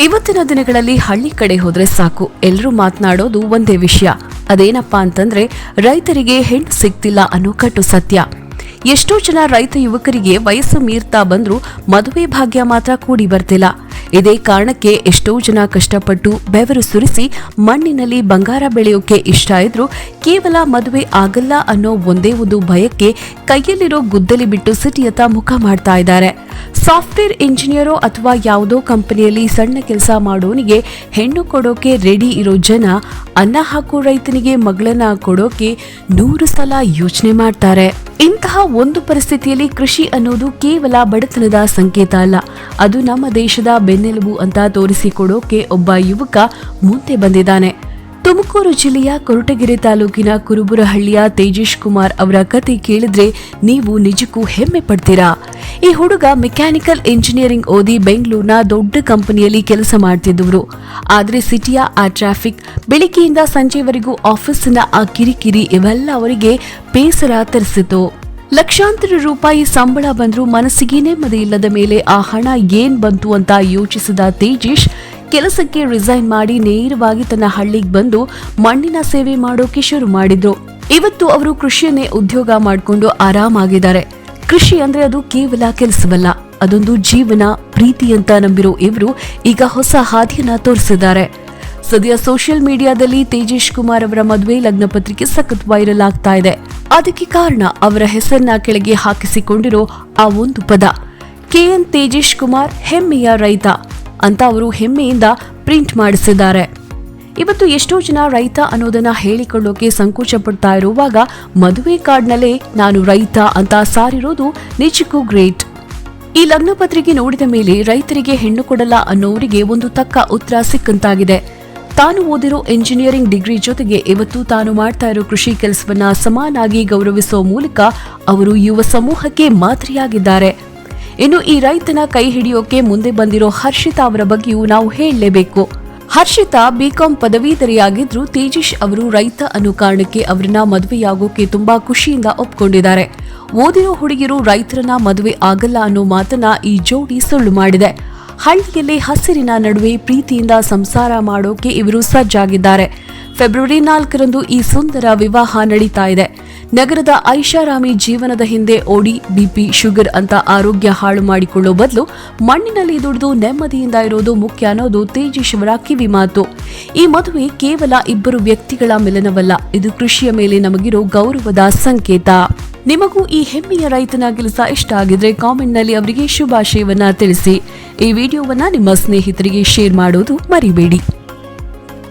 ಇವತ್ತಿನ ದಿನಗಳಲ್ಲಿ ಹಳ್ಳಿ ಕಡೆ ಹೋದ್ರೆ ಸಾಕು ಎಲ್ಲರೂ ಮಾತನಾಡೋದು ಒಂದೇ ವಿಷಯ. ಅದೇನಪ್ಪಾ ಅಂತಂದ್ರೆ ರೈತರಿಗೆ ಹೆಣ್ಣು ಸಿಗ್ತಿಲ್ಲ ಅನ್ನೋ ಕಟ್ಟು ಸತ್ಯ. ಎಷ್ಟೋ ಜನ ರೈತ ಯುವಕರಿಗೆ ವಯಸ್ಸು ಮೀರ್ತಾ ಬಂದ್ರೂ ಮದುವೆ ಭಾಗ್ಯ ಮಾತ್ರ ಕೂಡಿ ಬರ್ತಿಲ್ಲ. ಇದೇ ಕಾರಣಕ್ಕೆ ಎಷ್ಟೋ ಜನ ಕಷ್ಟಪಟ್ಟು ಬೆವರು ಸುರಿಸಿ ಮಣ್ಣಿನಲ್ಲಿ ಬಂಗಾರ ಬೆಳೆಯೋಕೆ ಇಷ್ಟ ಇದ್ರು ಕೇವಲ ಮದುವೆ ಆಗಲ್ಲ ಅನ್ನೋ ಒಂದೇ ಒಂದು ಭಯಕ್ಕೆ ಕೈಯಲ್ಲಿರೋ ಗುದ್ದಲಿ ಬಿಟ್ಟು ಸಿಟಿಯತ್ತ ಮುಖ ಮಾಡ್ತಾ ಇದ್ದಾರೆ. ಸಾಫ್ಟ್ವೇರ್ ಇಂಜಿನಿಯರೋ ಅಥವಾ ಯಾವುದೋ ಕಂಪನಿಯಲ್ಲಿ ಸಣ್ಣ ಕೆಲಸ ಮಾಡೋನಿಗೆ ಹೆಣ್ಣು ಕೊಡೋಕೆ ರೆಡಿ ಇರೋ ಜನ ಅನ್ನ ಹಾಕೋ ರೈತನಿಗೆ ಮಗಳನ್ನ ಕೊಡೋಕೆ 100 ಸಲ ಯೋಚನೆ ಮಾಡ್ತಾರೆ. ಇಂತಹ ಒಂದು ಪರಿಸ್ಥಿತಿಯಲ್ಲಿ ಕೃಷಿ ಅನ್ನೋದು ಕೇವಲ ಬಡತನದ ಸಂಕೇತ ಅಲ್ಲ, ಅದು ನಮ್ಮ ದೇಶದ ಬೆನ್ನೆಲುಬು ಅಂತ ತೋರಿಸಿಕೊಡೋಕೆ ಒಬ್ಬ ಯುವಕ ಮುಂದೆ ಬಂದಿದ್ದಾನೆ. ತುಮಕೂರು ಜಿಲ್ಲೆಯ ಕೊರಟಗೆರೆ ತಾಲೂಕಿನ ಕುರುಬುರಹಳ್ಳಿಯ ತೇಜೇಶ್ ಕುಮಾರ್ ಅವರ ಕತೆ ಕೇಳಿದ್ರೆ ನೀವು ನಿಜಕ್ಕೂ ಹೆಮ್ಮೆ ಪಡ್ತೀರಾ. ಈ ಹುಡುಗ ಮೆಕ್ಯಾನಿಕಲ್ ಇಂಜಿನಿಯರಿಂಗ್ ಓದಿ ಬೆಂಗಳೂರಿನ ದೊಡ್ಡ ಕಂಪನಿಯಲ್ಲಿ ಕೆಲಸ ಮಾಡ್ತಿದ್ದವರು. ಆದ್ರೆ ಸಿಟಿಯ ಆ ಟ್ರಾಫಿಕ್, ಬೆಳಿಗ್ಗೆಯಿಂದ ಸಂಜೆವರೆಗೂ ಆಫೀಸಿನ ಆ ಕಿರಿಕಿರಿ ಇವೆಲ್ಲ ಅವರಿಗೆ ಬೇಸರ ತರಿಸಿತು. ಲಕ್ಷಾಂತರ ರೂಪಾಯಿ ಸಂಬಳ ಬಂದ್ರೂ ಮನಸ್ಸಿಗೆ ನೆಮ್ಮದಿ ಇಲ್ಲದ ಮೇಲೆ ಆ ಹಣ ಏನ್ ಬಂತು ಅಂತ ಯೋಚಿಸಿದ ತೇಜೇಶ್ ಕೆಲಸಕ್ಕೆ ರಿಸೈನ್ ಮಾಡಿ ನೇರವಾಗಿ ತನ್ನ ಹಳ್ಳಿಗೆ ಬಂದು ಮಣ್ಣಿನ ಸೇವೆ ಮಾಡೋಕೆ ಶುರು ಮಾಡಿದ್ರು. ಇವತ್ತು ಅವರು ಕೃಷಿಯನ್ನೇ ಉದ್ಯೋಗ ಮಾಡಿಕೊಂಡು ಆರಾಮಾಗಿದ್ದಾರೆ. ಕೃಷಿ ಅಂದ್ರೆ ಅದು ಕೇವಲ ಕೆಲಸವಲ್ಲ, ಅದೊಂದು ಜೀವನ, ಪ್ರೀತಿ ಅಂತ ನಂಬಿರೋ ಇವರು ಈಗ ಹೊಸ ಹಾದಿಯನ್ನ ತೋರಿಸಿದ್ದಾರೆ. ಸದ್ಯ ಸೋಷಿಯಲ್ ಮೀಡಿಯಾದಲ್ಲಿ ತೇಜೇಶ್ ಕುಮಾರ್ ಅವರ ಮದುವೆ ಲಗ್ನ ಪತ್ರಿಕೆ ಸಖತ್ ವೈರಲ್ ಆಗ್ತಾ ಇದೆ. ಅದಕ್ಕೆ ಕಾರಣ ಅವರ ಹೆಸರನ್ನ ಕೆಳಗೆ ಹಾಕಿಸಿಕೊಂಡಿರೋ ಆ ಒಂದು ಪದ, KN ತೇಜೇಶ್ ಕುಮಾರ್ ಹೆಮ್ಮೆಯ ರೈತ ಅಂತ ಅವರು ಹೆಮ್ಮೆಯಿಂದ ಪ್ರಿಂಟ್ ಮಾಡಿಸಿದ್ದಾರೆ. ಇವತ್ತು ಎಷ್ಟೋ ಜನ ರೈತ ಅನ್ನೋದನ್ನ ಹೇಳಿಕೊಳ್ಳೋಕೆ ಸಂಕೋಚ ಪಡ್ತಾ ಇರುವಾಗ ಮದುವೆ ಕಾರ್ಡ್ನಲ್ಲೇ ನಾನು ರೈತ ಅಂತ ಸಾರಿರೋದು ನಿಜಕ್ಕೂ ಗ್ರೇಟ್. ಈ ಲಗ್ನ ಪತ್ರಿಕೆ ನೋಡಿದ ಮೇಲೆ ರೈತರಿಗೆ ಹೆಣ್ಣು ಕೊಡಲ್ಲ ಅನ್ನೋರಿಗೆ ಒಂದು ತಕ್ಕ ಉತ್ತರ ಸಿಕ್ಕಂತಾಗಿದೆ. ತಾನು ಓದಿರೋ ಇಂಜಿನಿಯರಿಂಗ್ ಡಿಗ್ರಿ ಜೊತೆಗೆ ಇವತ್ತು ತಾನು ಮಾಡ್ತಾ ಇರೋ ಕೃಷಿ ಕೆಲಸವನ್ನ ಸಮಾನಾಗಿ ಗೌರವಿಸುವ ಮೂಲಕ ಅವರು ಯುವ ಸಮೂಹಕ್ಕೆ ಮಾದರಿಯಾಗಿದ್ದಾರೆ. ಇನ್ನು ಈ ರೈತನ ಕೈ ಹಿಡಿಯೋಕೆ ಮುಂದೆ ಬಂದಿರೋ ಹರ್ಷಿತಾ ಅವರ ಬಗ್ಗೆಯೂ ನಾವು ಹೇಳಲೇಬೇಕು. ಹರ್ಷಿತಾ BCom ಪದವೀಧರೆಯಾಗಿದ್ರು ತೇಜೇಶ್ ಅವರು ರೈತ ಅನ್ನೋ ಕಾರಣಕ್ಕೆ ಅವರನ್ನ ಮದುವೆಯಾಗೋಕೆ ತುಂಬಾ ಖುಷಿಯಿಂದ ಒಪ್ಕೊಂಡಿದ್ದಾರೆ. ಓದಿರೋ ಹುಡುಗಿರು ರೈತರನ್ನ ಮದುವೆ ಆಗಲ್ಲ ಅನ್ನೋ ಮಾತನ್ನ ಈ ಜೋಡಿ ಸುಳ್ಳು ಮಾಡಿದೆ. ಹಳ್ಳಿಯಲ್ಲಿ ಹಸಿರಿನ ನಡುವೆ ಪ್ರೀತಿಯಿಂದ ಸಂಸಾರ ಮಾಡೋಕೆ ಇವರು ಸಜ್ಜಾಗಿದ್ದಾರೆ. ಫೆಬ್ರವರಿ 4ರಂದು ಈ ಸುಂದರ ವಿವಾಹ ನಡೀತಾ ಇದೆ. ನಗರದ ಐಷಾರಾಮಿ ಜೀವನದ ಹಿಂದೆ ಓಡಿ BP, ಶುಗರ್ ಅಂತ ಆರೋಗ್ಯ ಹಾಳು ಮಾಡಿಕೊಳ್ಳೋ ಬದಲು ಮಣ್ಣಿನಲ್ಲಿ ದುಡಿದು ನೆಮ್ಮದಿಯಿಂದ ಇರೋದು ಮುಖ್ಯ ಅನ್ನೋದು ತೇಜೇಶ್ ಅವರ ಕಿವಿ ಮಾತು. ಈ ಮದುವೆ ಕೇವಲ ಇಬ್ಬರು ವ್ಯಕ್ತಿಗಳ ಮಿಲನವಲ್ಲ, ಇದು ಕೃಷಿಯ ಮೇಲೆ ನಮಗಿರೋ ಗೌರವದ ಸಂಕೇತ. ನಿಮಗೂ ಈ ಹೆಮ್ಮೆಯ ರೈತನ ಕೆಲಸ ಇಷ್ಟ ಆಗಿದ್ರೆ ಕಾಮೆಂಟ್ನಲ್ಲಿ ಅವರಿಗೆ ಶುಭಾಶಯವನ್ನ ತಿಳಿಸಿ. ಈ ವಿಡಿಯೋವನ್ನ ನಿಮ್ಮ ಸ್ನೇಹಿತರಿಗೆ ಶೇರ್ ಮಾಡೋದು ಮರಿಬೇಡಿ.